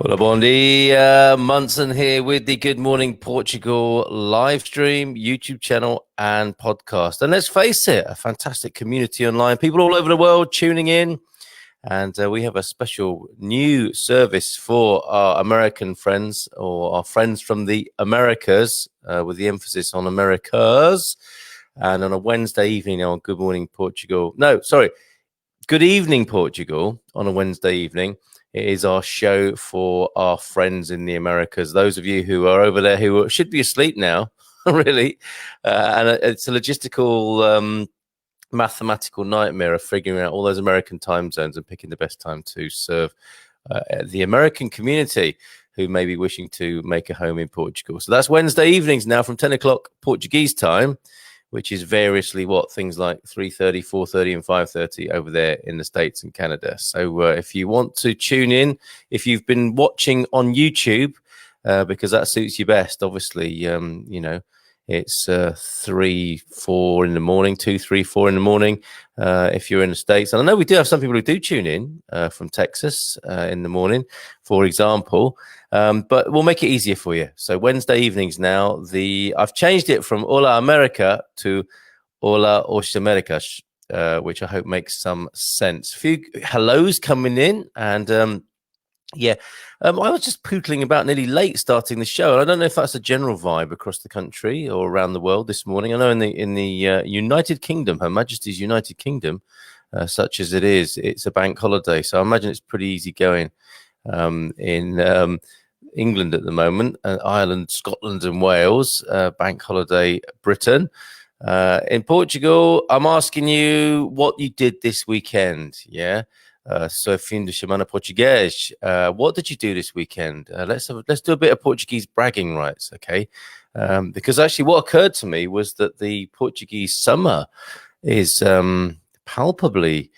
Well, bon dia, Munson here with the Good Morning Portugal live stream, YouTube channel and podcast. And let's face it, a fantastic community online, people all over the world tuning in. And we have a special new service for our American friends or our friends from the Americas, with the emphasis on Americas. And on a Wednesday evening on Good Morning Portugal. No, sorry. Good evening, Portugal, on a Wednesday evening. It is our show for our friends in the Americas. Those of you who are over there who should be asleep now, really. And it's a logistical, mathematical nightmare of figuring out all those American time zones and picking the best time to serve the American community who may be wishing to make a home in Portugal. So that's Wednesday evenings now from 10 o'clock Portuguese time, which is variously things like 3:30, 4:30 and 5:30 over there in the States and Canada. So if you want to tune in, if you've been watching on YouTube, because that suits you best, obviously, it's 3, 4 in the morning, 2, 3, 4 in the morning if you're in the States. And I know we do have some people who do tune in from Texas in the morning, for example. But we'll make it easier for you. So Wednesday evenings now, I've changed it from Hola America to Hola Os Americas, which I hope makes some sense. A few hellos coming in, and I was just pootling about nearly late starting the show. I don't know if that's a general vibe across the country or around the world this morning. I know in the United Kingdom, Her Majesty's United Kingdom, such as it is, it's a bank holiday. So I imagine it's pretty easy going in England at the moment, Ireland, Scotland and Wales, bank holiday Britain. In Portugal, I'm asking you what you did this weekend, yeah? So fim de semana português. What did you do this weekend? Let's do a bit of Portuguese bragging rights, okay? Because actually what occurred to me was that the Portuguese summer is palpably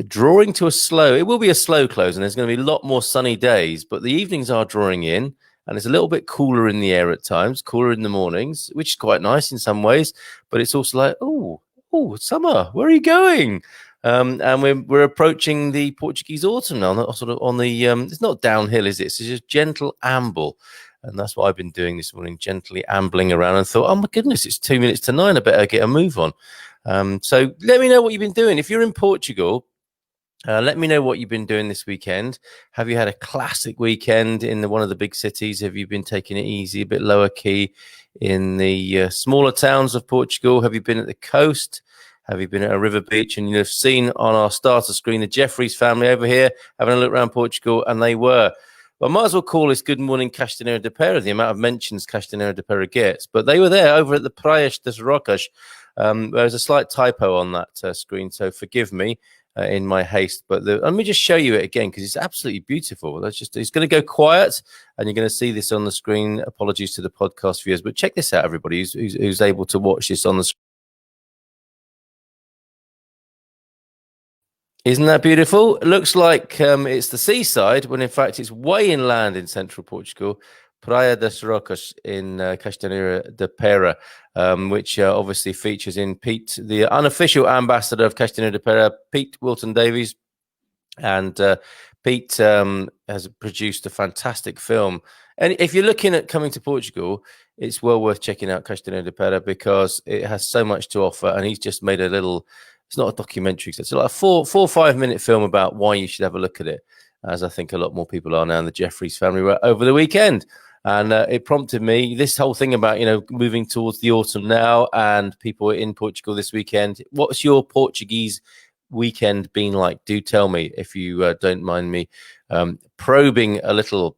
drawing to it will be a slow close, and there's going to be a lot more sunny days, but the evenings are drawing in, and it's a little bit cooler in the air at times, cooler in the mornings, which is quite nice in some ways, but it's also like, oh, summer, where are you going? And we're approaching the Portuguese autumn now, sort of on the it's not downhill, is it? It's just gentle amble, and that's what I've been doing this morning, gently ambling around, and thought, oh my goodness, it's 2 minutes to 9. I better get a move on. So let me know what you've been doing. If you're in Portugal, let me know what you've been doing this weekend. Have you had a classic weekend in one of the big cities? Have you been taking it easy, a bit lower key in the smaller towns of Portugal? Have you been at the coast? Have you been at a river beach? And you've seen on our starter screen the Jeffries family over here having a look around Portugal, and they were. Well, I might as well call this Good Morning Castanheira de Pera, the amount of mentions Castanheira de Pera gets. But they were there over at the Praias das Rocas. There's a slight typo on that screen, so forgive me in my haste. But let me just show you it again, because it's absolutely beautiful. It's going to go quiet, and you're going to see this on the screen. Apologies to the podcast viewers, but check this out, everybody who's able to watch this on the screen. Isn't that beautiful? It looks like it's the seaside, when in fact it's way inland in central Portugal, Praia das Rocas in Castanheira de Pera, which obviously features in Pete, the unofficial ambassador of Castanheira de Pera, Pete Wilton Davies. And Pete has produced a fantastic film. And if you're looking at coming to Portugal, it's well worth checking out Castanheira de Pera, because it has so much to offer. And he's just made a little... It's not a documentary, so it's like a 4 or 5 minute film about why you should have a look at it, as I think a lot more people are now in the Jeffries family were over the weekend. And it prompted me, this whole thing about, moving towards the autumn now and people in Portugal this weekend. What's your Portuguese weekend been like? Do tell me, if you don't mind me probing a little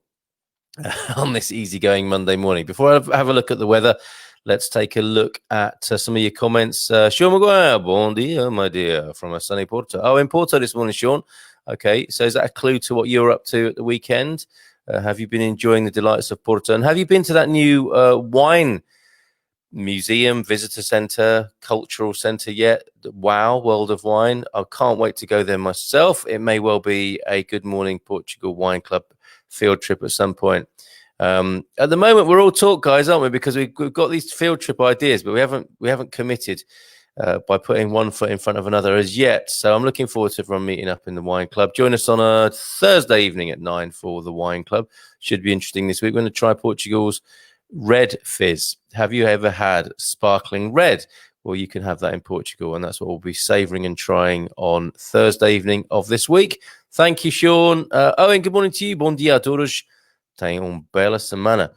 on this easygoing Monday morning. Before I have a look at the weather, let's take a look at some of your comments. Sean Maguire, bon dia, my dear, from a sunny Porto. Oh, in Porto this morning, Sean. Okay, so is that a clue to what you're up to at the weekend? Have you been enjoying the delights of Porto? And have you been to that new wine museum, visitor centre, cultural centre yet? Wow, World of Wine. I can't wait to go there myself. It may well be a Good Morning Portugal Wine Club field trip at some point. At the moment, we're all talk, guys, aren't we? Because we've got these field trip ideas, but we haven't committed by putting one foot in front of another as yet. So I'm looking forward to everyone meeting up in the wine club. Join us on a Thursday evening at 9 for the wine club. Should be interesting this week. We're going to try Portugal's red fizz. Have you ever had sparkling red? Well, you can have that in Portugal, and that's what we'll be savouring and trying on Thursday evening of this week. Thank you, Sean. Owen, good morning to you. Bom dia a todos. Tenham bela semana.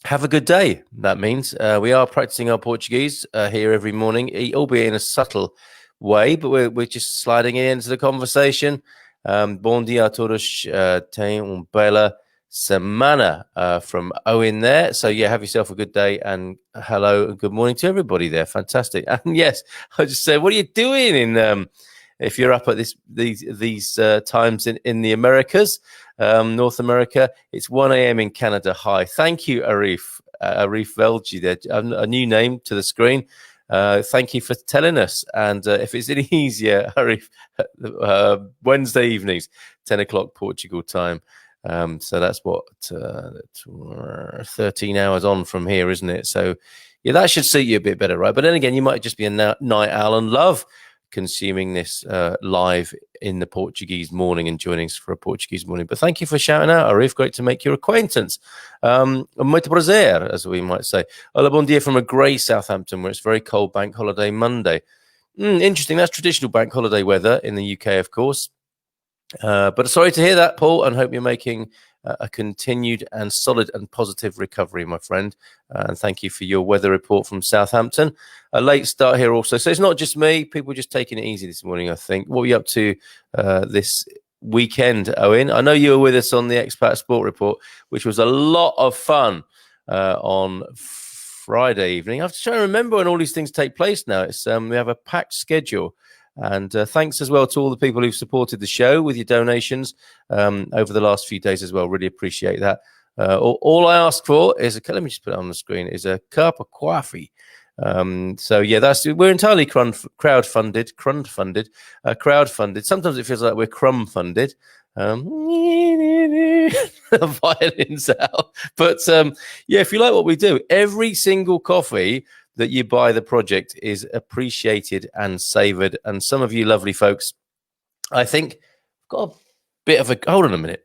Have a good day. That means we are practicing our Portuguese here every morning, albeit in a subtle way, but we're just sliding into the conversation. Bom dia a todos. Tenham bela semana from Owen there. So yeah, have yourself a good day, and hello and good morning to everybody there. Fantastic. And yes, I just said, what are you doing in if you're up at these times in the Americas, North America? It's 1 a.m. in Canada. Hi. Thank you, Arif Velji there. A new name to the screen. Thank you for telling us. And if it's any easier, Arif, Wednesday evenings, 10 o'clock Portugal time. So that's what 13 hours on from here, isn't it? So yeah, that should suit you a bit better, right? But then again, you might just be a night owl and love consuming this live in the Portuguese morning and joining us for a Portuguese morning. But thank you for shouting out, Arif. Great to make your acquaintance. Muito prazer, as we might say. Hola, bon dia from a grey Southampton, where it's very cold bank holiday Monday. Interesting. That's traditional bank holiday weather in the UK, of course. But sorry to hear that, Paul, and hope you're making a continued and solid and positive recovery, my friend. And thank you for your weather report from Southampton. A late start here also. So it's not just me. People just taking it easy this morning, I think. What were you up to this weekend, Owen? I know you were with us on the Expat Sport Report, which was a lot of fun on Friday evening. I have to try and remember when all these things take place now. It's we have a packed schedule. And thanks as well to all the people who've supported the show with your donations over the last few days as well. Really appreciate that. All I ask for is let me just put it on the screen, is a cup of coffee. So yeah, we're entirely crowd-funded. Sometimes it feels like we're crumb-funded. Violins out. But yeah, if you like what we do, every single coffee that you buy the project is appreciated and savoured. And some of you lovely folks, I think, got a bit of a... Hold on a minute.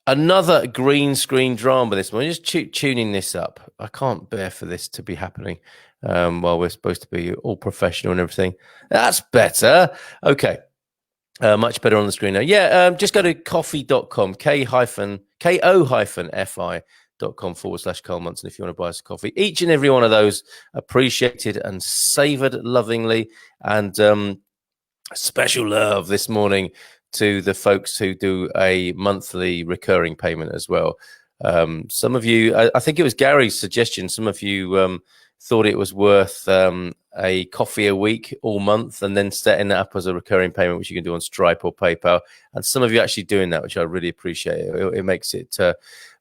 Another green screen drama this morning. Just tuning this up. I can't bear for this to be happening while we're supposed to be all professional and everything. That's better. Okay. Much better on the screen now. Yeah, just go to coffee.com, ko-fi.com/Carl Munson if you want to buy us a coffee. Each and every one of those appreciated and savoured lovingly. And special love this morning to the folks who do a monthly recurring payment as well. Some of you, I think it was Gary's suggestion, some of you thought it was worth a coffee a week all month and then setting that up as a recurring payment, which you can do on Stripe or PayPal. And some of you actually doing that, which I really appreciate. It makes it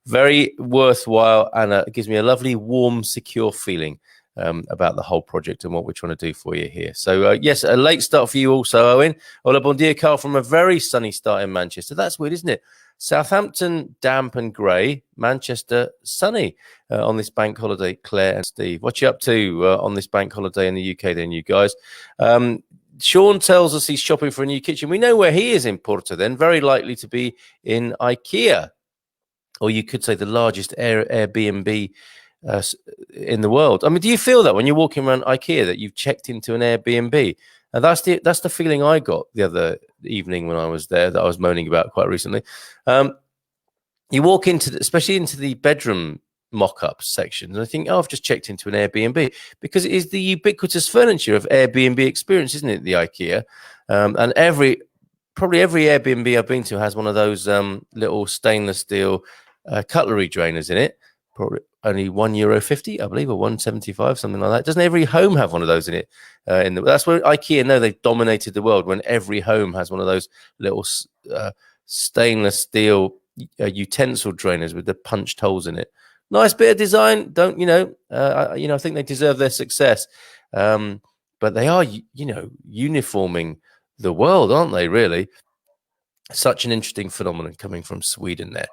very worthwhile, and it gives me a lovely, warm, secure feeling about the whole project and what we're trying to do for you here. So yes, a late start for you also, Owen. Hola, bon dia, Carl, from a very sunny start in Manchester. That's weird, isn't it? Southampton, damp and grey. Manchester, sunny on this bank holiday. Claire and Steve, what you up to on this bank holiday in the UK then, you guys? Sean tells us he's shopping for a new kitchen. We know where he is in Porto then. Very likely to be in IKEA. Or you could say the largest Airbnb in the world. I mean, do you feel that when you're walking around IKEA that you've checked into an Airbnb? And that's the feeling I got the other evening when I was there, that I was moaning about quite recently. You walk especially into the bedroom mock-ups section, and I think, I've just checked into an Airbnb, because it is the ubiquitous furniture of Airbnb experience, isn't it? The IKEA, and probably every Airbnb I've been to has one of those little stainless steel cutlery drainers in it. Probably only €1.50, I believe, or €1.75, something like that. Doesn't every home have one of those in it? That's where IKEA know they've dominated the world, when every home has one of those little stainless steel utensil drainers with the punched holes in it. Nice bit of design. I think they deserve their success. But they are, uniforming the world, aren't they, really? Such an interesting phenomenon coming from Sweden there.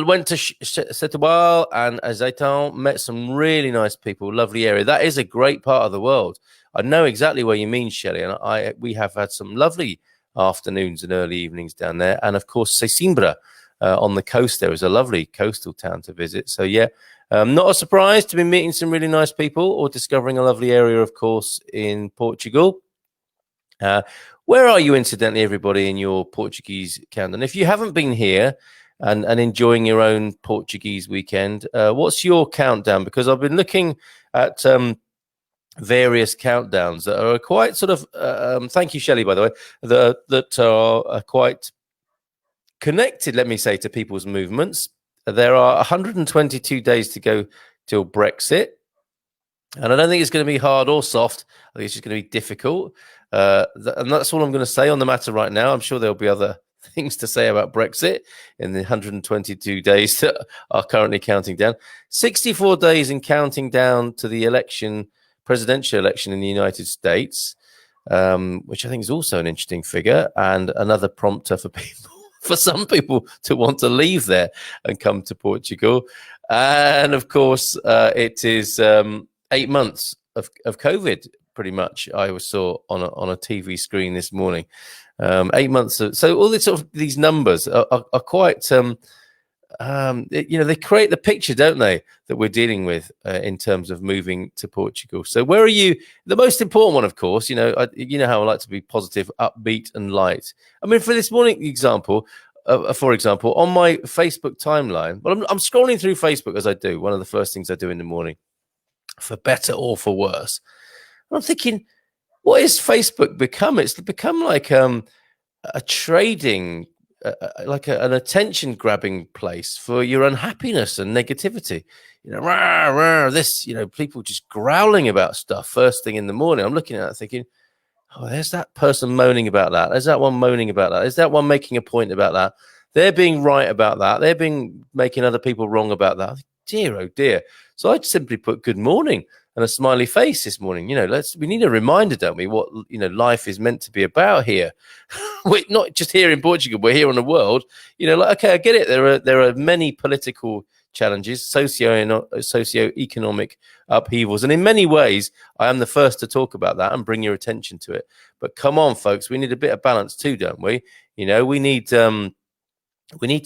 Went to Setúbal and Azaitan, met some really nice people, lovely area. That is a great part of the world. I know exactly where you mean, Shelley, and we have had some lovely afternoons and early evenings down there. And of course, Sesimbra on the coast there is a lovely coastal town to visit. So yeah, not a surprise to be meeting some really nice people or discovering a lovely area, of course, in Portugal. Where are you, incidentally, everybody, in your Portuguese countdown? If you haven't been here and enjoying your own Portuguese weekend, what's your countdown? Because I've been looking at various countdowns that are quite sort of, thank you, Shelley, by the way, that are quite connected, let me say, to people's movements. There are 122 days to go till Brexit. And I don't think it's going to be hard or soft. I think it's just going to be difficult. And that's all I'm going to say on the matter right now. I'm sure there'll be other things to say about Brexit in the 122 days that are currently counting down. 64 days in counting down to the presidential election in the United States, which I think is also an interesting figure and another prompter for people. For some people to want to leave there and come to Portugal. And of course, it is 8 months of COVID, pretty much, I saw on a TV screen this morning. 8 months. So all this sort of these numbers are quite, they create the picture, don't they, that we're dealing with in terms of moving to Portugal. So where are you? The most important one, of course, you know how I like to be positive, upbeat and light. I mean, for this morning example, for example, on my Facebook timeline, well, I'm scrolling through Facebook as I do. One of the first things I do in the morning, for better or for worse. And I'm thinking, what is Facebook become? It's become like a trading, an attention grabbing place for your unhappiness and negativity. You know, rah, rah, this, people just growling about stuff first thing in the morning. I'm looking at it thinking, oh, there's that person moaning about that. There's that one moaning about that. There's that one making a point about that. They're being right about that. They're making other people wrong about that. Dear, oh dear. So I simply put good morning and a smiley face this morning. We need a reminder, don't we, what, life is meant to be about here. We're not just here in Portugal, we're here on the world. Okay, I get it. There are many political challenges, socio-economic upheavals. And in many ways, I am the first to talk about that and bring your attention to it. But come on, folks, we need a bit of balance too, don't we? We need to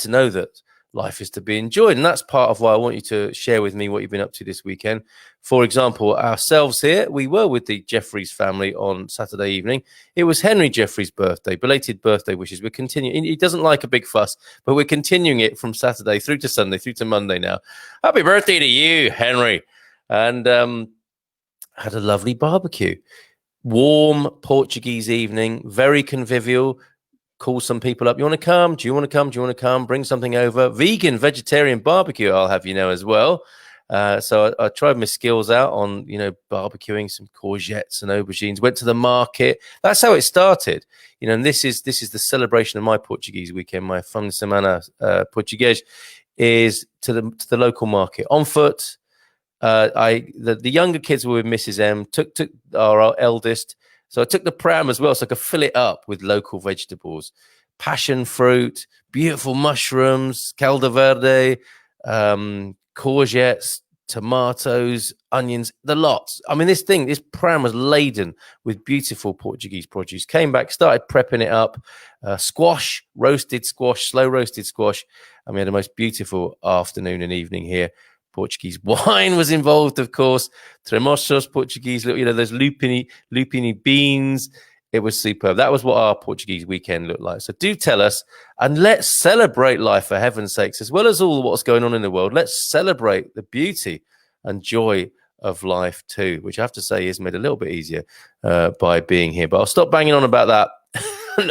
know that life is to be enjoyed. And that's part of why I want you to share with me what you've been up to this weekend. For example, ourselves here, we were with the Jeffries family on Saturday evening. It was Henry Jeffries' birthday, belated birthday wishes. We're continuing. He doesn't like a big fuss, but we're continuing it from Saturday through to Sunday, through to Monday now. Happy birthday to you, Henry. And had a lovely barbecue. Warm Portuguese evening, very convivial. Call some people up. You want to come? Do you want to come? Do you want to come? Bring something over. Vegan, vegetarian barbecue, I'll have as well. So I tried my skills out on, barbecuing some courgettes and aubergines. Went to the market. That's how it started. And this is the celebration of my Portuguese weekend. My fin de semana Portuguese is to the local market on foot. The younger kids were with Mrs. M. Took our eldest. So I took the pram as well, so I could fill it up with local vegetables, passion fruit, beautiful mushrooms, caldo verde, courgettes, tomatoes, onions, the lots. I mean, this pram was laden with beautiful Portuguese produce. Came back, started prepping it up, squash, roasted squash, slow roasted squash. And we had the most beautiful afternoon and evening here. Portuguese wine was involved, of course. Tremosos, Portuguese, those lupini beans. It was superb. That was what our Portuguese weekend looked like. So do tell us, and let's celebrate life, for heaven's sakes, as well as all what's going on in the world. Let's celebrate the beauty and joy of life too, which I have to say is made a little bit easier by being here. But I'll stop banging on about that.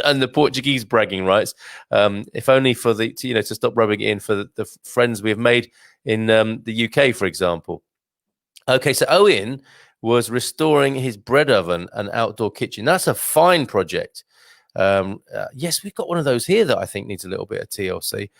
And the Portuguese bragging rights, if only for to stop rubbing it in for the friends we have made in the UK, for example. Okay, so Owen was restoring his bread oven and outdoor kitchen. That's a fine project. Yes, we've got one of those here that I think needs a little bit of TLC.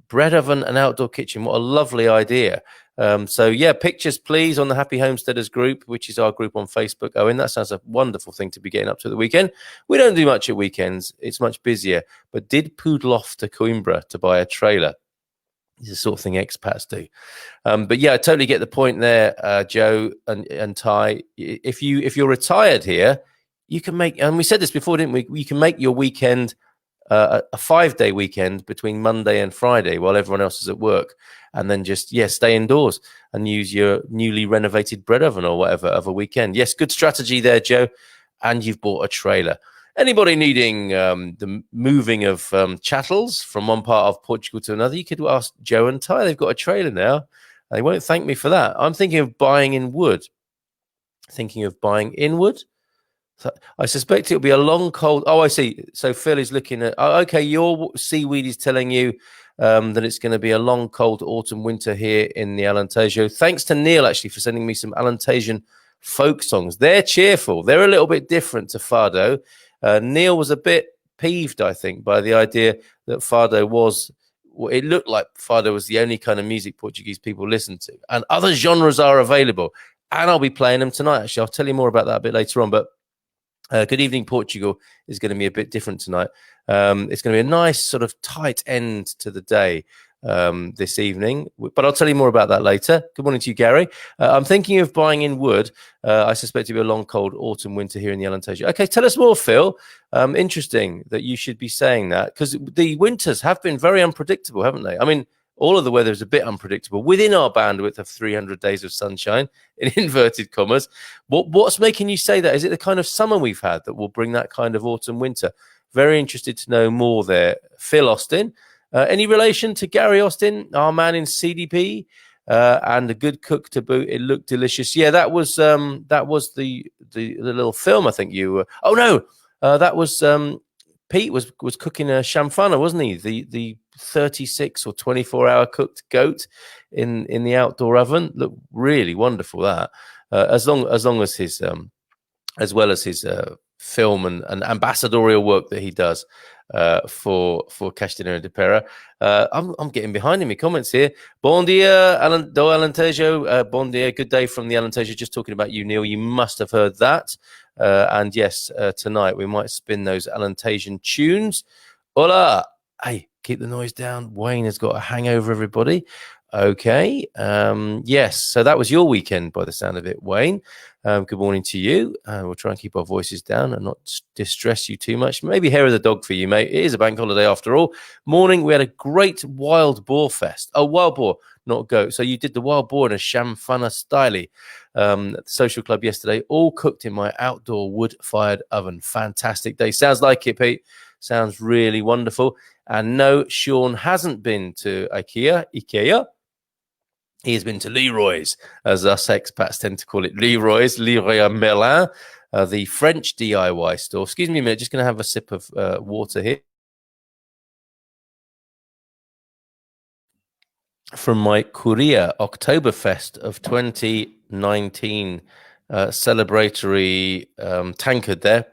Bread oven and outdoor kitchen. What a lovely idea. So yeah, pictures please on the Happy Homesteaders group, which is our group on Facebook. Owen, that sounds a wonderful thing to be getting up to the weekend. We don't do much at weekends. It's much busier, but did poodle off to Coimbra to buy a trailer. It's the sort of thing expats do. But yeah, I totally get the point there, Joe and Ty. If you're retired here, you can make, and we said this before, didn't we? You can make your weekend a 5-day weekend between Monday and Friday while everyone else is at work, and then just stay indoors and use your newly renovated bread oven or whatever of a weekend. Yes, good strategy there, Joe. And you've bought a trailer. Anybody needing the moving of chattels from one part of Portugal to another, you could ask Joe and Ty. They've got a trailer now. They won't thank me for that. I'm thinking of buying in wood. So I suspect it'll be a long, cold. Oh, I see. So Phil is looking at. Oh, okay, your seaweed is telling you that it's going to be a long, cold autumn, winter here in the Alentejo. Thanks to Neil actually for sending me some Alentejan folk songs. They're cheerful. They're a little bit different to Fado. Neil was a bit peeved, I think, by the idea that Fado was. It looked like Fado was the only kind of music Portuguese people listen to, and other genres are available. And I'll be playing them tonight. Actually, I'll tell you more about that a bit later on. But Good Evening Portugal is going to be a bit different tonight. It's going to be a nice sort of tight end to the day this evening, but I'll tell you more about that later. Good morning to you, Gary. I'm thinking of buying in wood. I suspect it'll be a long, cold autumn, winter here in the Alentejo. Okay, tell us more, Phil. Interesting that you should be saying that, because the winters have been very unpredictable, haven't they? I mean, all of the weather is a bit unpredictable within our bandwidth of 300 days of sunshine, in inverted commas. What's making you say that? Is it the kind of summer we've had that will bring that kind of autumn, winter? Very interested to know more there. Phil Austin. Any relation to Gary Austin, our man in CDP, and a good cook to boot? It looked delicious. Yeah, that was the little film I think you were. Oh no, that was Pete was cooking a chamfana, wasn't he? The 36 or 24-hour cooked goat in the outdoor oven. Looked really wonderful. That as long as his as well as his film and ambassadorial work that he does for Castanheira de Pera. I'm getting behind in my comments here. Bon dia, do Alentejo. Bon dia, good day from the Alentejo. Just talking about you, Neil. You must have heard that. And yes, tonight we might spin those Alentejan tunes. Hola. Hey, keep the noise down. Wayne has got a hangover, everybody. Okay. Yes. So that was your weekend by the sound of it, Wayne. Good morning to you. We'll try and keep our voices down and not distress you too much. Maybe hair of the dog for you, mate. It is a bank holiday after all. Morning, we had a great wild boar fest. Oh, wild boar, not goat. So you did the wild boar in a chamfana style at the social club yesterday, all cooked in my outdoor wood-fired oven. Fantastic day. Sounds like it, Pete. Sounds really wonderful. And no, Sean hasn't been to IKEA. He has been to Leroy's, as us expats tend to call it. Leroy's, Leroy Merlin, the French DIY store. Excuse me a minute, just going to have a sip of water here. From my Korea Oktoberfest of 2019 celebratory tankard there.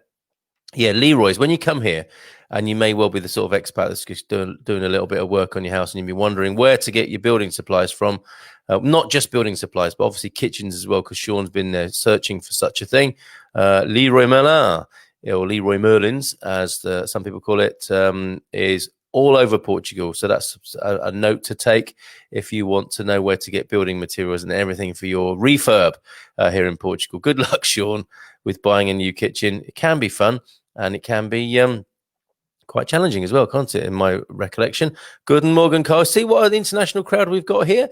Yeah, Leroy's, when you come here, and you may well be the sort of expat that's just doing a little bit of work on your house, and you'll be wondering where to get your building supplies from. Not just building supplies, but obviously kitchens as well, because Sean's been there searching for such a thing. Leroy Merlin, or Leroy Merlin's, as some people call it, is all over Portugal. So that's a note to take if you want to know where to get building materials and everything for your refurb here in Portugal. Good luck, Sean, with buying a new kitchen. It can be fun, and it can be quite challenging as well, can't it, in my recollection. Guten Morgen, Carl. See what the international crowd we've got here.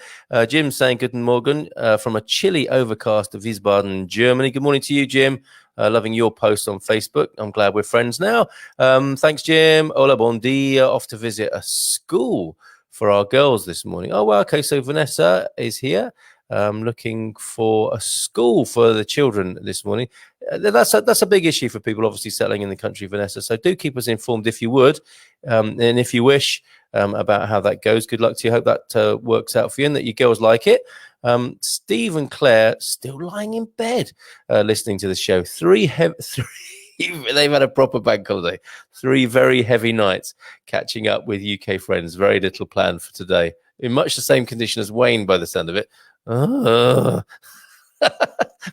Jim saying Guten Morgen from a chilly, overcast Wiesbaden, Germany. Good morning to you, Jim. Loving your posts on Facebook. I'm glad we're friends now. Thanks, Jim. Hola, bon dia. Off to visit a school for our girls this morning. Oh, well, okay. So Vanessa is here. Looking for a school for the children this morning. That's a big issue for people obviously settling in the country, Vanessa. So do keep us informed if you would, and if you wish, about how that goes. Good luck to you. Hope that works out for you and that your girls like it. Steve and Claire still lying in bed listening to the show. They've had a proper bank holiday. 3 very heavy nights catching up with UK friends. Very little planned for today. In much the same condition as Wayne by the sound of it. Oh.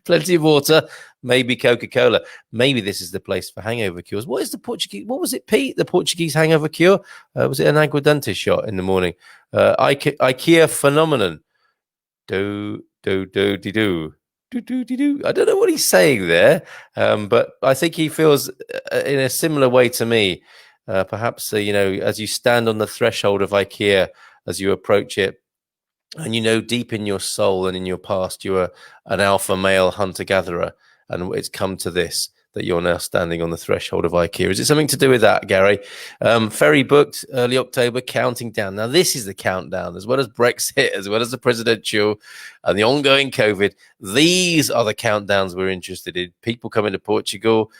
Plenty of water, maybe Coca-Cola. Maybe this is the place for hangover cures. What is the Portuguese? What was it, Pete? The Portuguese hangover cure? Was it an aguardente shot in the morning? IKEA phenomenon. Do. I don't know what he's saying there, but I think he feels in a similar way to me. Perhaps, as you stand on the threshold of IKEA, as you approach it, and deep in your soul and in your past, you were an alpha male hunter-gatherer, and it's come to this, that you're now standing on the threshold of IKEA. Is it something to do with that, Gary? Ferry booked early October, counting down. Now, this is the countdown, as well as Brexit, as well as the presidential and the ongoing COVID. These are the countdowns we're interested in. People coming to Portugal,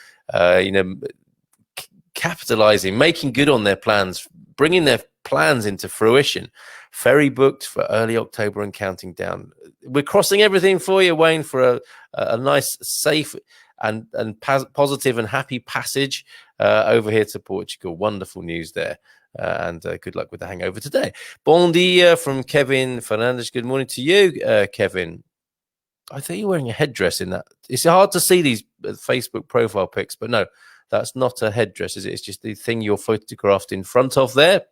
capitalizing, making good on their plans, bringing their plans into fruition. Ferry booked for early October and counting down. We're crossing everything for you, Wayne, for a nice, safe and positive and happy passage over here to Portugal. Wonderful news there. And good luck with the hangover today. Bon dia from Kevin Fernandez. Good morning to you, Kevin. I think you're wearing a headdress in that. It's hard to see these Facebook profile pics, but no, that's not a headdress, is it? It's just the thing you're photographed in front of there.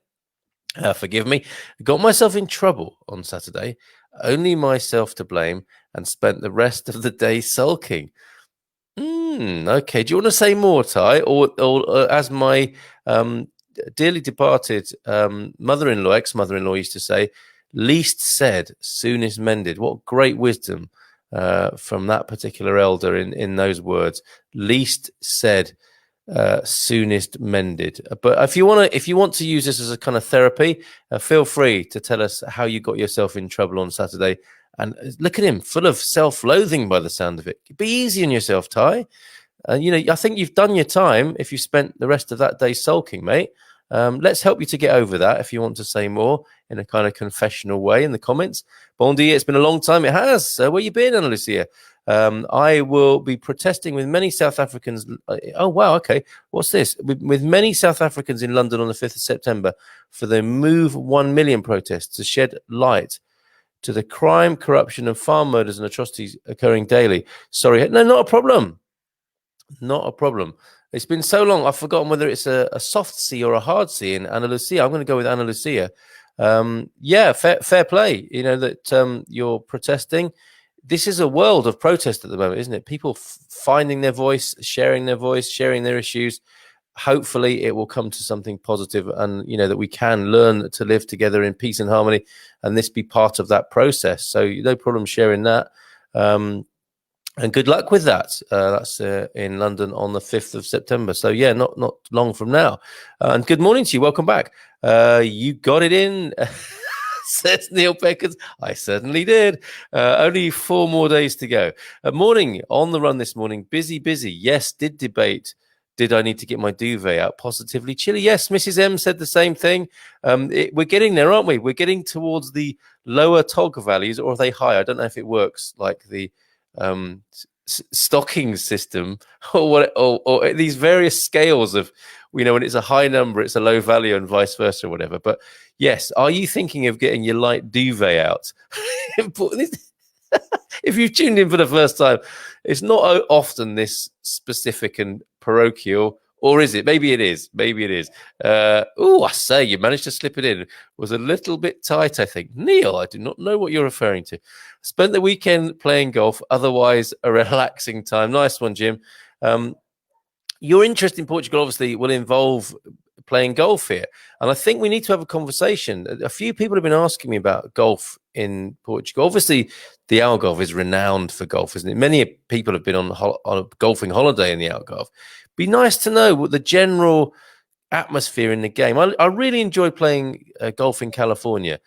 Forgive me. Got myself in trouble on Saturday. Only myself to blame, and spent the rest of the day sulking. Okay. Do you want to say more, Ty? Or as my dearly departed mother-in-law, ex-mother-in-law used to say, least said, soonest mended. What great wisdom from that particular elder in those words. Least said, soonest mended. But if you want to use this as a kind of therapy, feel free to tell us how you got yourself in trouble on Saturday. And look at him, full of self-loathing by the sound of it. Be easy on yourself, Ty. I think you've done your time if you spent the rest of that day sulking, mate. Let's help you to get over that if you want to say more in a kind of confessional way in the comments. Bon dia, it's been a long time. It has. Where you been, Ana Lucia? I will be protesting with many South Africans. Oh, wow. Okay. What's this? With many South Africans in London on the 5th of September for the Move 1 Million protest to shed light to the crime, corruption, and farm murders and atrocities occurring daily. Sorry. No, not a problem. Not a problem. It's been so long, I've forgotten whether it's a soft C or a hard C in Ana Lucia. I'm going to go with Ana Lucia. Yeah, fair play. That you're protesting. This is a world of protest at the moment, isn't it? People finding their voice, sharing their issues. Hopefully it will come to something positive, and that we can learn to live together in peace and harmony, and this be part of that process. So no problem sharing that. And good luck with that. That's in London on the 5th of September. So yeah, not long from now. And good morning to you. Welcome back. You got it in. Says Neil Peckers. I certainly did. Only 4 more days to go. Morning on the run this morning. Busy. Yes, did debate. Did I need to get my duvet out? Positively chilly. Yes, Mrs. M said the same thing. We're getting there, aren't we? We're getting towards the lower tog values, or are they high? I don't know if it works like the stocking system or these various scales of, when it's a high number, it's a low value, and vice versa, or whatever. But yes, are you thinking of getting your light duvet out? If you've tuned in for the first time, it's not often this specific and parochial, or is it? Maybe it is. I say you managed to slip it in. It was a little bit tight, I think. Neil, I do not know what you're referring to. Spent the weekend playing golf, otherwise a relaxing time. Nice one, Jim. Your interest in Portugal obviously will involve playing golf here. And I think we need to have a conversation. A few people have been asking me about golf in Portugal. Obviously, the Algarve is renowned for golf, isn't it? Many people have been on a golfing holiday in the Algarve. Be nice to know what the general atmosphere in the game. I really enjoy playing golf in California.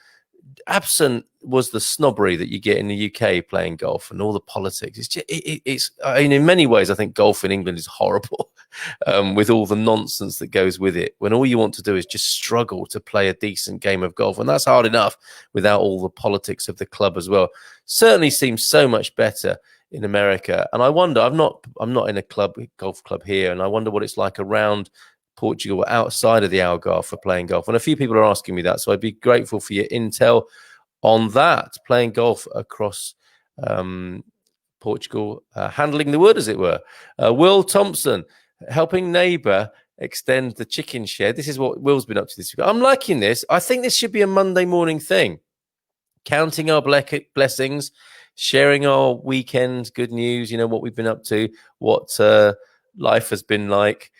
Absent was the snobbery that you get in the UK playing golf and all the politics. It's just, in many ways, I think golf in England is horrible with all the nonsense that goes with it, when all you want to do is just struggle to play a decent game of golf. And that's hard enough without all the politics of the club as well. Certainly seems so much better in America. And I wonder, I'm not in a golf club here, and I wonder what it's like around Portugal outside of the Algarve for playing golf. And a few people are asking me that, so I'd be grateful for your intel on that, playing golf across Portugal, handling the wood, as it were. Will Thompson, helping neighbour extend the chicken shed. This is what Will's been up to this week. I'm liking this. I think this should be a Monday morning thing. Counting our blessings, sharing our weekend good news, what we've been up to, what life has been like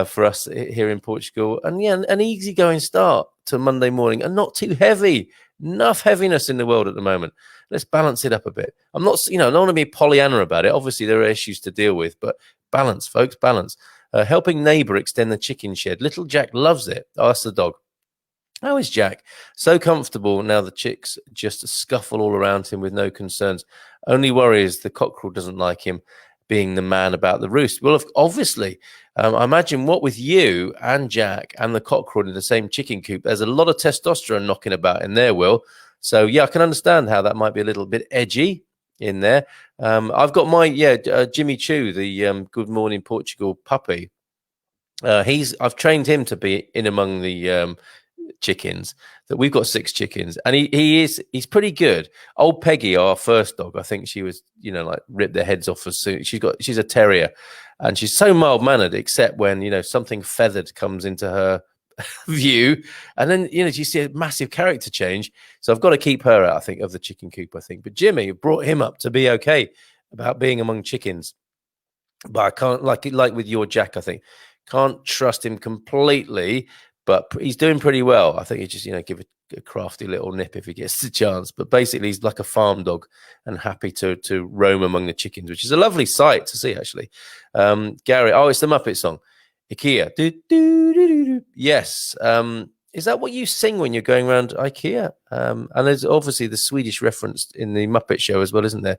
for us here in Portugal. And yeah, an easygoing start to Monday morning and not too heavy. Enough heaviness in the world at the moment. Let's balance it up a bit. I'm not, I don't want to be Pollyanna about it. Obviously, there are issues to deal with, but balance, folks, balance. Helping neighbour extend the chicken shed. Little Jack loves it. Ask the dog. How is Jack? So comfortable now the chicks just scuffle all around him with no concerns. Only worry is the cockerel doesn't like him being the man about the roost. Well, obviously, I imagine what with you and Jack and the cockerel in the same chicken coop, there's a lot of testosterone knocking about in there, Will. So, yeah, I can understand how that might be a little bit edgy in there. I've got my, Jimmy Choo, the Good Morning Portugal puppy. I've trained him to be in among the chickens. That we've got 6 chickens, and he's pretty good. Old Peggy, our first dog, I think she was ripped their heads off as soon. She's a terrier, and she's so mild mannered, except when something feathered comes into her view, and then you see a massive character change. So I've got to keep her out, I think, of the chicken coop, I think. But Jimmy brought him up to be okay about being among chickens, but I can't, like with your Jack, I think, can't trust him completely. But he's doing pretty well. I think he just, give a crafty little nip if he gets the chance. But basically, he's like a farm dog and happy to roam among the chickens, which is a lovely sight to see, actually. Gary, it's the Muppet song. IKEA. Do, do, do, do, do. Yes. Is that what you sing when you're going around IKEA? And there's obviously the Swedish reference in the Muppet Show as well, isn't there?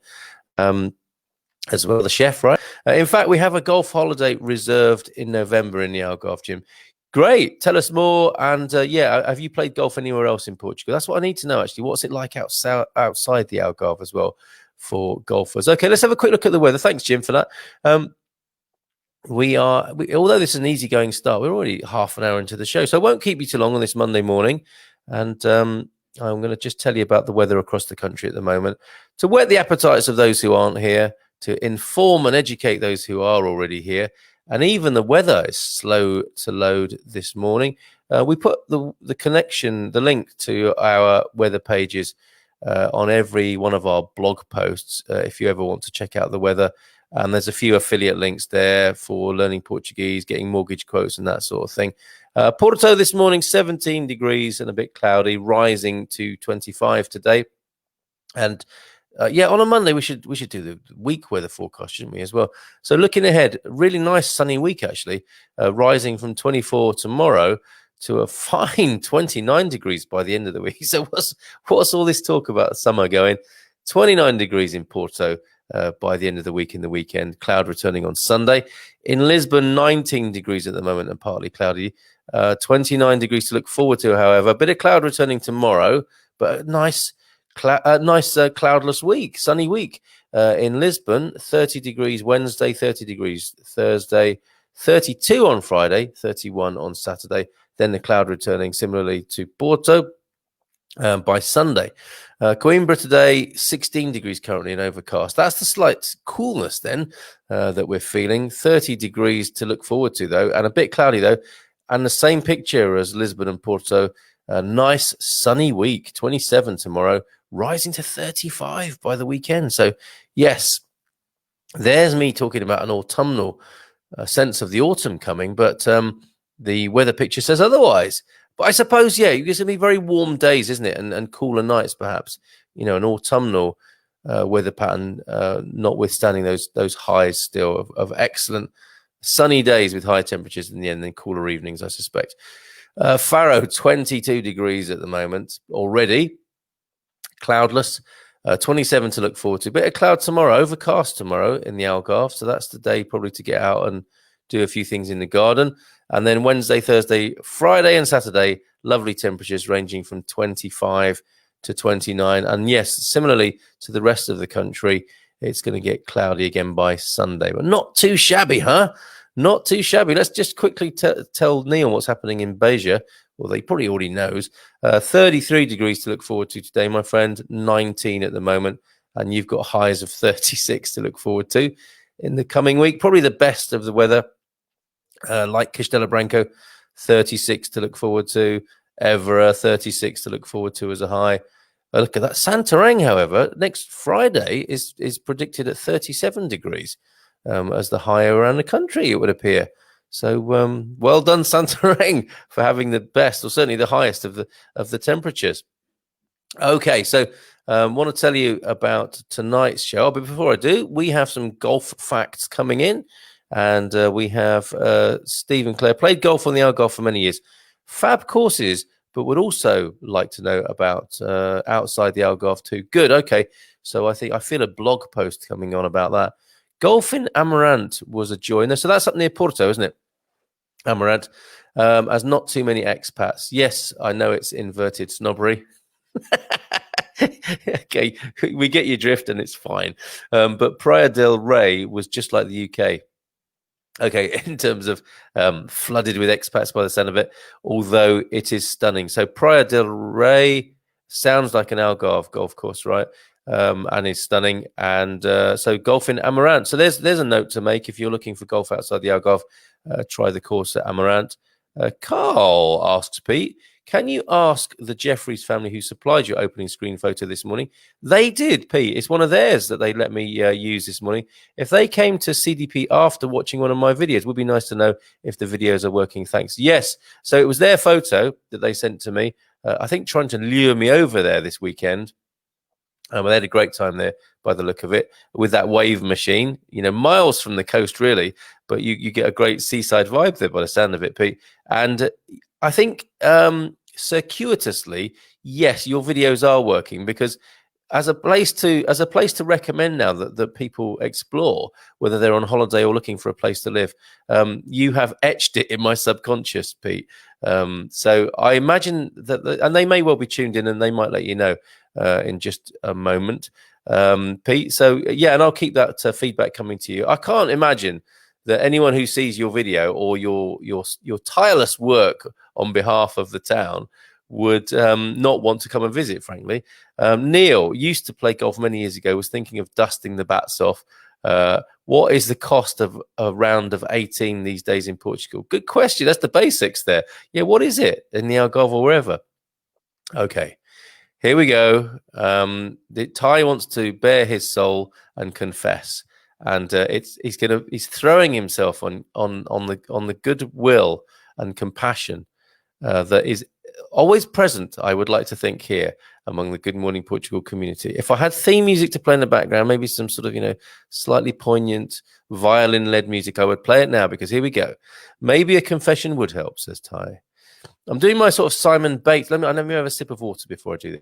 As well, the chef, right? In fact, we have a golf holiday reserved in November in the Algarve, Jim. Great. Tell us more. And have you played golf anywhere else in Portugal? That's what I need to know, actually. What's it like outside the Algarve as well for golfers? Okay, let's have a quick look at the weather. Thanks, Jim, for that. Although this is an easygoing start, we're already half an hour into the show, so I won't keep you too long on this Monday morning. And I'm going to just tell you about the weather across the country at the moment to whet the appetites of those who aren't here, to inform and educate those who are already here. And even the weather is slow to load this morning. We put the link to our weather pages on every one of our blog posts if you ever want to check out the weather. And there's a few affiliate links there for learning Portuguese, getting mortgage quotes and that sort of thing. Porto this morning, 17 degrees and a bit cloudy, rising to 25 today. And on a Monday, we should do the week weather forecast, shouldn't we, as well? So looking ahead, really nice sunny week, actually, rising from 24 tomorrow to a fine 29 degrees by the end of the week. So what's all this talk about summer going? 29 degrees in Porto by the end of the week in the weekend. Cloud returning on Sunday. In Lisbon, 19 degrees at the moment and partly cloudy. 29 degrees to look forward to, however. A bit of cloud returning tomorrow, but nice cloudless week, sunny week. In Lisbon, 30 degrees Wednesday, 30 degrees Thursday, 32 on Friday, 31 on Saturday. Then the cloud returning similarly to Porto by Sunday. Coimbra today, 16 degrees currently and overcast. That's the slight coolness then that we're feeling. 30 degrees to look forward to, though, and a bit cloudy, though. And the same picture as Lisbon and Porto. A nice sunny week, 27 tomorrow, rising to 35 by the weekend. So, yes, there's me talking about an autumnal sense of the autumn coming, but the weather picture says otherwise. But I suppose, it's going to be very warm days, isn't it? And cooler nights, perhaps. An autumnal weather pattern, notwithstanding those highs still of excellent sunny days with high temperatures in the end and cooler evenings, I suspect. Faro, 22 degrees at the moment already. Cloudless. 27 to look forward to. Bit of cloud tomorrow, overcast tomorrow in the Algarve. So that's the day probably to get out and do a few things in the garden. And then Wednesday, Thursday, Friday and Saturday, lovely temperatures ranging from 25 to 29. And yes, similarly to the rest of the country, it's going to get cloudy again by Sunday. But not too shabby, huh? Not too shabby. Let's just quickly tell Neil what's happening in Beja, Well, they probably already knows. 33 degrees to look forward to today, my friend. 19 at the moment. And you've got highs of 36 to look forward to in the coming week. Probably the best of the weather. Like Castelo Branco, 36 to look forward to. Evora, 36 to look forward to as a high. Look at that. Santarém, however, next Friday is predicted at 37 degrees as the high around the country, it would appear. So well done, Santarém, for having the best, or certainly the highest of the temperatures. Okay, so want to tell you about tonight's show. But before I do, we have some golf facts coming in. And we have Steve and Claire, played golf on the Algarve for many years. Fab courses, but would also like to know about outside the Algarve too. Good, okay. So I feel a blog post coming on about that. Golf in Amarante was a joy. So that's up near Porto, isn't it? Amarante. As not too many expats. Yes, I know it's inverted snobbery. Okay, we get your drift and it's fine. But Praia del Rey was just like the UK. Okay, in terms of flooded with expats by the sound of it, although it is stunning. So Praia del Rey sounds like an Algarve golf course, right? And is stunning. And so golf in Amarante. So there's a note to make. If you're looking for golf outside the Algarve, try the course at Amarante. Carl asks Pete, can you ask the Jeffries family who supplied your opening screen photo this morning? They did, Pete. It's one of theirs that they let me use this morning. If they came to CDP after watching one of my videos, it would be nice to know if the videos are working. Thanks. Yes. So it was their photo that they sent to me. I think trying to lure me over there this weekend. They had a great time there by the look of it with that wave machine, miles from the coast, really. But you get a great seaside vibe there by the sound of it, Pete. And I think circuitously, yes, your videos are working, because as a place to recommend now that people explore, whether they're on holiday or looking for a place to live, you have etched it in my subconscious, Pete. So I imagine that, and they may well be tuned in, and they might let you know in just a moment, Pete. So yeah, and I'll keep that feedback coming to you. I can't imagine that anyone who sees your video or your tireless work on behalf of the town would not want to come and visit, frankly. Neil used to play golf many years ago, was thinking of dusting the bats off. What is the cost of a round of 18 these days in Portugal? Good question. That's the basics there. Yeah, what is it in the Algarve or wherever? Okay, here we go. Ty wants to bare his soul and confess. And he's throwing himself on the goodwill and compassion that is always present, I would like to think, here among the Good Morning Portugal community. If I had theme music to play in the background, maybe some sort of slightly poignant violin-led music, I would play it now, because here we go. Maybe a confession would help, says Ty. I'm doing my sort of Simon Bates. Let me have a sip of water before I do this.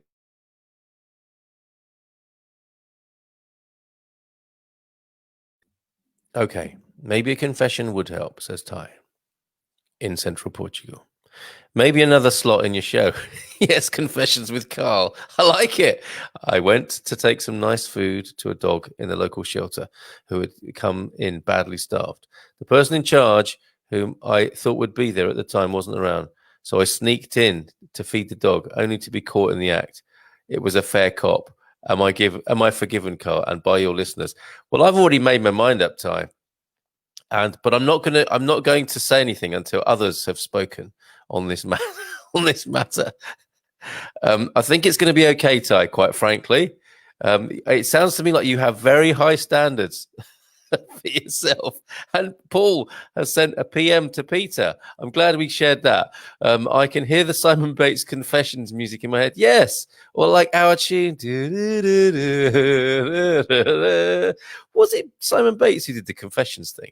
Okay, maybe a confession would help, says Ty, in central Portugal. Maybe another slot in your show. Yes, Confessions with Carl. I like it. I went to take some nice food to a dog in the local shelter who had come in badly starved. The person in charge, whom I thought would be there at the time, wasn't around. So I sneaked in to feed the dog, only to be caught in the act. It was a fair cop. Am I forgiven, Carl? And by your listeners? Well, I've already made my mind up, Ty. But I'm not going to say anything until others have spoken on this matter. I think it's going to be okay, Ty, quite frankly. It sounds to me like you have very high standards for yourself. And Paul has sent a PM to Peter. I'm glad we shared that. I can hear the Simon Bates Confessions music in my head. Yes. Or like our tune. Was it Simon Bates who did the Confessions thing?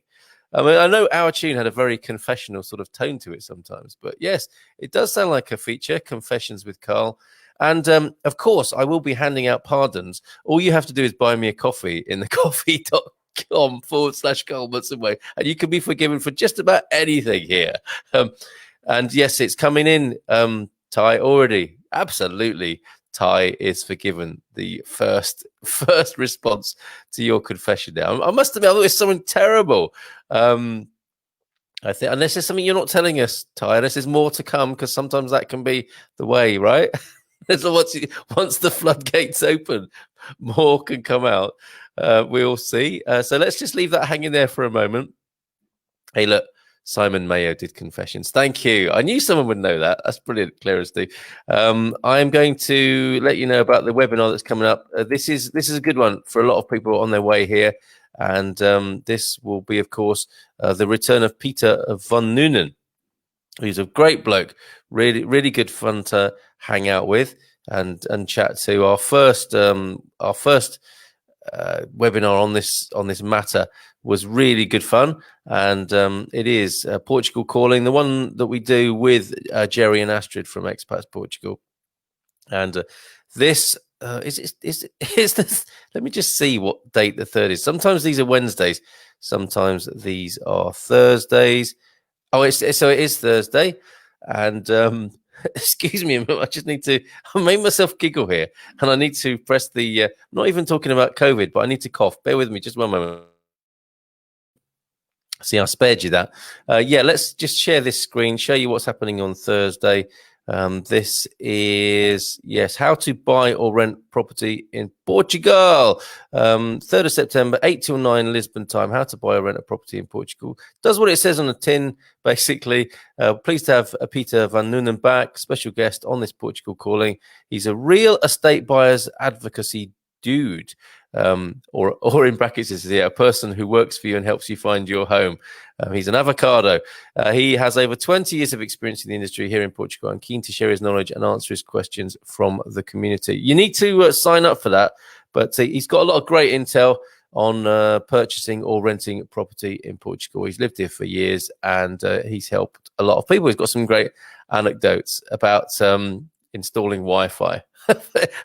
I mean, I know our tune had a very confessional sort of tone to it sometimes, but yes, it does sound like a feature, Confessions with Carl. And of course, I will be handing out pardons. All you have to do is buy me a coffee in the coffee.com/Carl Mutsonway, and you can be forgiven for just about anything here. And yes, it's coming in, Ty, already. Absolutely. Ty is forgiven. The first response to your confession now. I must admit, I thought it was something terrible. I think unless there's something you're not telling us, Ty, unless there's more to come, because sometimes that can be the way, right? Once the floodgates open, more can come out. We'll see. So let's just leave that hanging there for a moment. Hey, look, Simon Mayo did confessions. Thank you. I knew someone would know that. That's brilliant, clear as day. I'm going to let you know about the webinar that's coming up. This is a good one for a lot of people on their way here. And this will be, of course, the return of Peter van Noonen. He's a great bloke, really good fun to hang out with and chat to. Our first webinar on this matter was really good fun, and it is Portugal Calling, the one that we do with Jerry and Astrid from Expats Portugal. And this is this. Let me just see what date the third is. Sometimes these are Wednesdays, sometimes these are Thursdays. Oh, it is Thursday, and excuse me, I just need to. I made myself giggle here, and I need to press the. I'm not even talking about COVID, but I need to cough. Bear with me, just one moment. See, I spared you that. Yeah, let's just share this screen, show you what's happening on Thursday. This is, yes, how to buy or rent property in Portugal. 3rd of September, 8 till 9 Lisbon time, how to buy or rent a property in Portugal. Does what it says on the tin, basically. Pleased to have Peter van Noonen back, special guest on this Portugal Calling. He's a real estate buyers advocacy dude. Or in brackets, this is a person who works for you and helps you find your home. He's an avocado. He has over 20 years of experience in the industry here in Portugal and keen to share his knowledge and answer his questions from the community. You need to sign up for that, but he's got a lot of great intel on purchasing or renting property in Portugal. He's lived here for years and he's helped a lot of people. He's got some great anecdotes about installing Wi-Fi.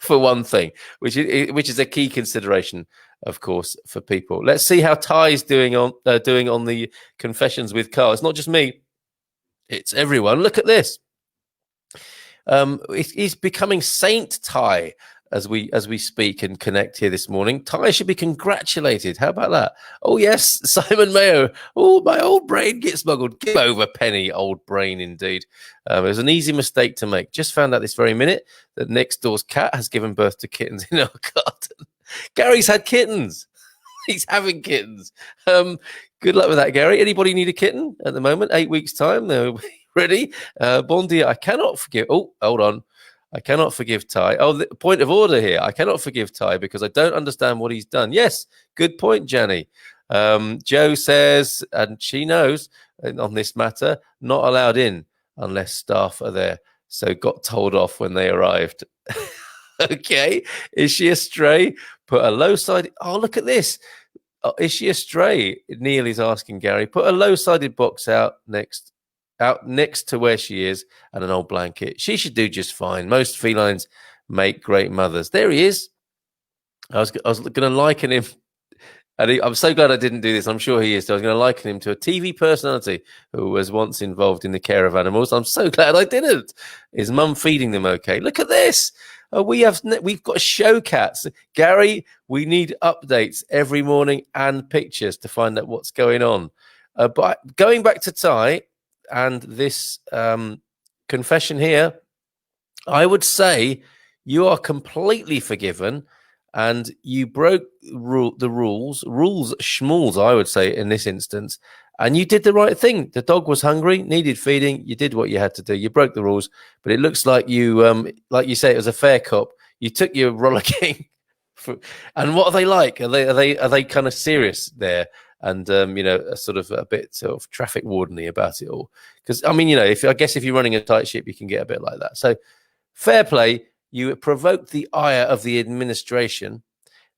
For one thing, which is a key consideration, of course, for people. Let's see how Ty's doing on the confessions with Carl. It's not just me; it's everyone. Look at this. He's becoming Saint Ty as we speak and connect here this morning. Ty should be congratulated. How about that? Oh yes, Simon Mayo. Oh, my old brain gets smuggled. Give over, Penny. Old brain indeed. It was an easy mistake to make. Just found out this very minute that next door's cat has given birth to kittens in our garden. Gary's had kittens. He's having kittens. Good luck with that, Gary. Anybody need a kitten at the moment? 8 weeks time. They're ready. Bon dia. I cannot forgive. Oh, hold on. I cannot forgive Ty. Oh, the point of order here. I cannot forgive Ty because I don't understand what he's done. Yes, good point, Jenny. Joe says, and she knows on this matter, not allowed in unless staff are there. So got told off when they arrived. Okay. Is she a stray? Put a low-sided... Oh, look at this. Oh, is she a stray? Neil is asking Gary. Put a low-sided box out next to where she is and an old blanket. She should do just fine. Most felines make great mothers. There he is. I was going to liken him, and I'm so glad I didn't do this. I'm sure he is. So I was going to liken him to a TV personality who was once involved in the care of animals. I'm so glad I didn't. Is mum feeding them okay? Look at this. We've got show cats. Gary, we need updates every morning and pictures to find out what's going on. But going back to Ty, and this confession here, I would say you are completely forgiven and you broke the rules schmools, I would say, in this instance, and you did the right thing. The dog was hungry, needed feeding. You did what you had to do. You broke the rules, but it looks like you, like you say, it was a fair cop. You took your rollicking. And what are they like? Are they kind of serious there? And sort of a bit sort of traffic wardeny about it all. Because I mean, if you're running a tight ship, you can get a bit like that. So fair play. You provoked the ire of the administration,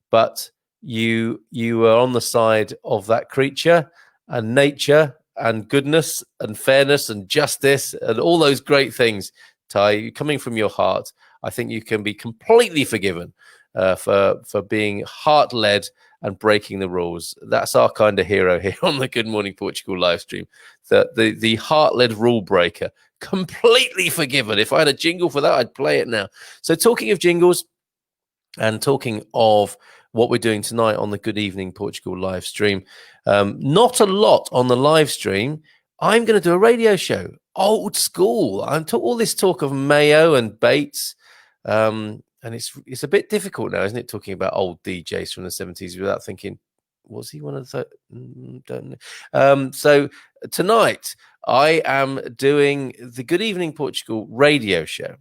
but you are on the side of that creature and nature and goodness and fairness and justice and all those great things. Ty, coming from your heart, I think you can be completely forgiven for being heart-led and breaking the rules. That's our kind of hero here on the Good Morning Portugal live stream. The heart-led rule breaker, completely forgiven. If I had a jingle for that, I'd play it now. So talking of jingles and talking of what we're doing tonight on the Good Evening Portugal live stream, not a lot on the live stream. I'm going to do a radio show, old school. I'm all this talk of Mayo and Bates, and it's a bit difficult now, isn't it? Talking about old DJs from the 70s without thinking, was he one of the? Don't know. So tonight I am doing the Good Evening Portugal radio show.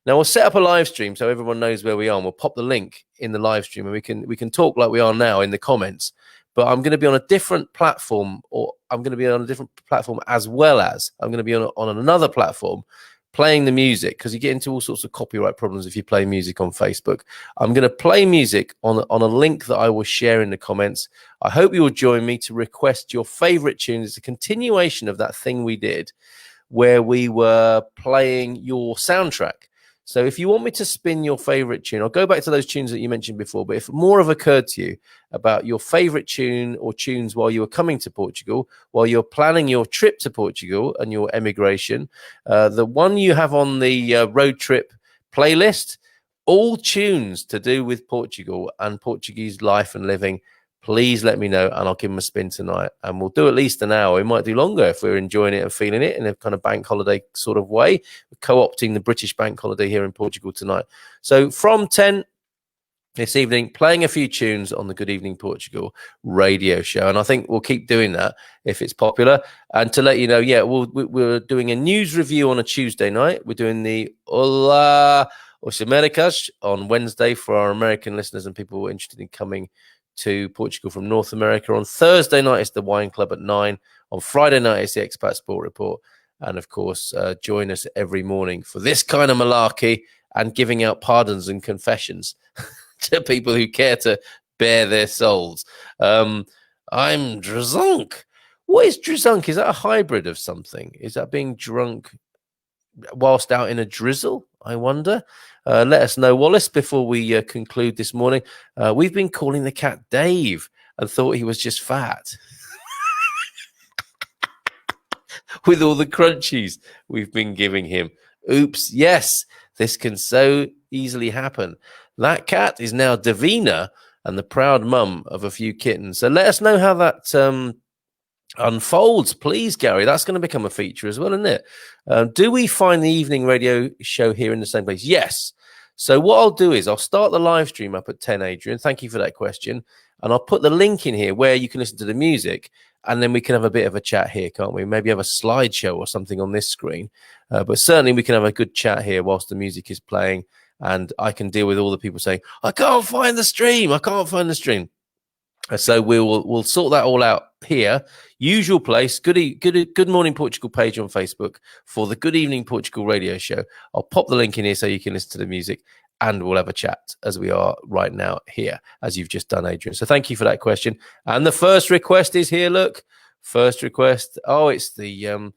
Now we'll set up a live stream so everyone knows where we are. And we'll pop the link in the live stream, and we can talk like we are now in the comments. But I'm going to be on a different platform, or I'm going to be on a different platform as well as I'm going to be on another platform playing the music, because you get into all sorts of copyright problems if you play music on Facebook. I'm going to play music on a link that I will share in the comments. I hope you will join me to request your favorite tunes. It's a continuation of that thing we did where we were playing your soundtrack. So if you want me to spin your favorite tune, I'll go back to those tunes that you mentioned before. But if more have occurred to you about your favorite tune or tunes while you were coming to Portugal, while you're planning your trip to Portugal and your emigration, the one you have on the road trip playlist, all tunes to do with Portugal and Portuguese life and living, please let me know and I'll give them a spin tonight. And we'll do at least an hour. We might do longer if we're enjoying it and feeling it in a kind of bank holiday sort of way. We're co-opting the British bank holiday here in Portugal tonight. So from 10 this evening, playing a few tunes on the Good Evening Portugal radio show. And I think we'll keep doing that if it's popular. And to let you know, yeah, we're doing a news review on a Tuesday night. We're doing the Hola Os Americas on Wednesday for our American listeners and people who are interested in coming to Portugal from North America. On Thursday night, it's the Wine Club at 9. On Friday night, it's the Expat Sport Report. And of course, join us every morning for this kind of malarkey and giving out pardons and confessions to people who care to bare their souls. I'm drunk. What is drunk? Is that a hybrid of something? Is that being drunk whilst out in a drizzle? I wonder. Let us know, Wallace, before we conclude this morning. We've been calling the cat Dave and thought he was just fat. With all the crunchies we've been giving him. Oops, yes, this can so easily happen. That cat is now Davina and the proud mum of a few kittens. So let us know how that unfolds, please, Gary. That's going to become a feature as well, isn't it? Do we find the evening radio show here in the same place? Yes. So what I'll do is I'll start the live stream up at 10, Adrian. Thank you for that question. And I'll put the link in here where you can listen to the music, and then we can have a bit of a chat here, can't we? Maybe have a slideshow or something on this screen. But certainly we can have a good chat here whilst the music is playing, and I can deal with all the people saying, I can't find the stream. I can't find the stream. So we'll sort that all out here. Usual place, Good Morning Portugal page on Facebook for the Good Evening Portugal radio show. I'll pop the link in here so you can listen to the music, and we'll have a chat as we are right now here, as you've just done, Adrian. So thank you for that question. And the first request is here. Look, first request. Oh, it's the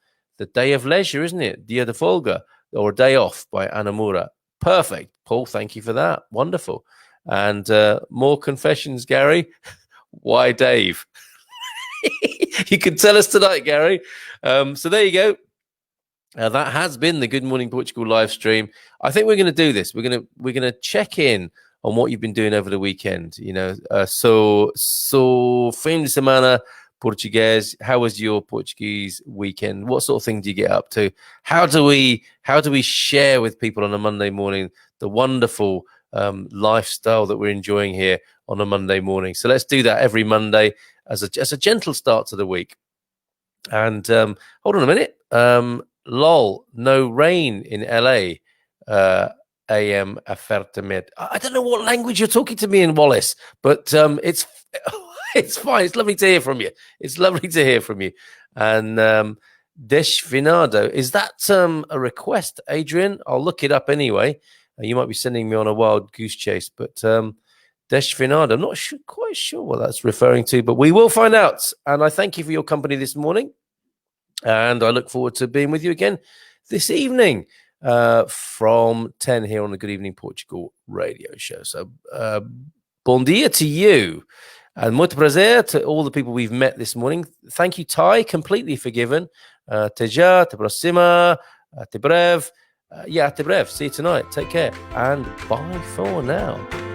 day of leisure, isn't it? Dia de Folga, or a day off by Anamura. Perfect, Paul. Thank you for that. Wonderful. And more confessions, Gary. Why, Dave? You can tell us tonight, Gary. So there you go. That has been the Good Morning Portugal live stream. I think we're going to do this. We're going to check in on what you've been doing over the weekend. You know, so fin de semana Portuguese. How was your Portuguese weekend? What sort of thing do you get up to? How do we share with people on a Monday morning the wonderful lifestyle that we're enjoying here on a Monday morning? So let's do that every Monday as a gentle start to the week. And hold on a minute. Lol, no rain in LA. AM afertamed. I don't know what language you're talking to me in, Wallace, but it's fine. It's lovely to hear from you. It's lovely to hear from you. And Desfinado, is that a request, Adrian? I'll look it up anyway. You might be sending me on a wild goose chase, but Desfinado, I'm not quite sure what that's referring to, but we will find out. And I thank you for your company this morning. And I look forward to being with you again this evening from 10 here on the Good Evening Portugal radio show. So, bon dia to you. And muito prazer to all the people we've met this morning. Thank you, Ty. Completely forgiven. Te já, te próxima, te breve. Te breve. See you tonight. Take care. And bye for now.